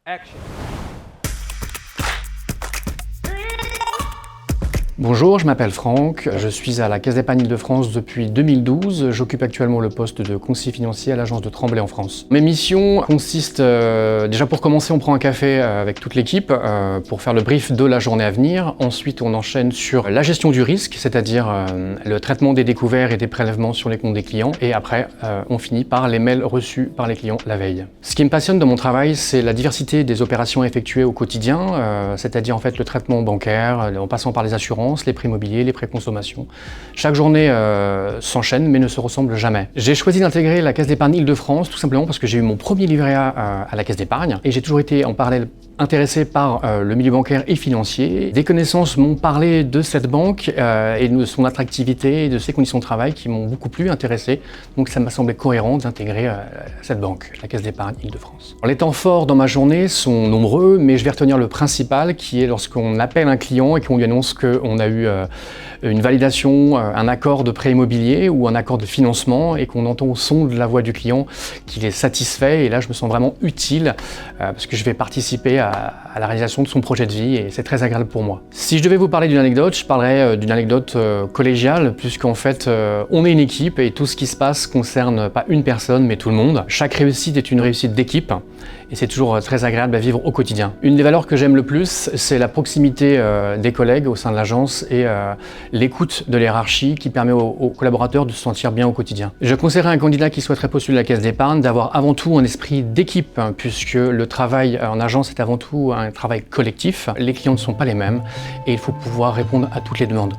Action. Bonjour, je m'appelle Franck, je suis à la Caisse d'épargne Île-de-France depuis 2012. J'occupe actuellement le poste de conseiller financier à l'agence de Tremblay en France. Mes missions consistent, déjà pour commencer, on prend un café avec toute l'équipe pour faire le brief de la journée à venir. Ensuite, on enchaîne sur la gestion du risque, c'est-à-dire le traitement des découverts et des prélèvements sur les comptes des clients. Et après, on finit par les mails reçus par les clients la veille. Ce qui me passionne dans mon travail, c'est la diversité des opérations effectuées au quotidien, c'est-à-dire en fait le traitement bancaire, en passant par les assurances, les prêts immobiliers, les prêts consommation. Chaque journée s'enchaîne mais ne se ressemble jamais. J'ai choisi d'intégrer la Caisse d'épargne Île-de-France tout simplement parce que j'ai eu mon premier livret A à la Caisse d'épargne et j'ai toujours été en parallèle intéressé par le milieu bancaire et financier. Des connaissances m'ont parlé de cette banque et de son attractivité et de ses conditions de travail qui m'ont beaucoup plu, intéressé. Donc ça m'a semblé cohérent d'intégrer cette banque, la Caisse d'épargne Île-de-France. Les temps forts dans ma journée sont nombreux, mais je vais retenir le principal qui est lorsqu'on appelle un client et qu'on lui annonce qu'on a eu une validation, un accord de prêt immobilier ou un accord de financement et qu'on entend au son de la voix du client qu'il est satisfait. Et là, je me sens vraiment utile parce que je vais participer à la réalisation de son projet de vie et c'est très agréable pour moi. Si je devais vous parler d'une anecdote, je parlerais d'une anecdote collégiale puisqu'en fait, on est une équipe et tout ce qui se passe concerne pas une personne mais tout le monde. Chaque réussite est une réussite d'équipe et c'est toujours très agréable à vivre au quotidien. Une des valeurs que j'aime le plus, c'est la proximité des collègues au sein de l'agence et l'écoute de l'hiérarchie qui permet aux collaborateurs de se sentir bien au quotidien. Je conseillerais à un candidat qui souhaiterait postuler à la Caisse d'épargne d'avoir avant tout un esprit d'équipe puisque le travail en agence est avant tout un travail collectif. Les clients ne sont pas les mêmes et il faut pouvoir répondre à toutes les demandes.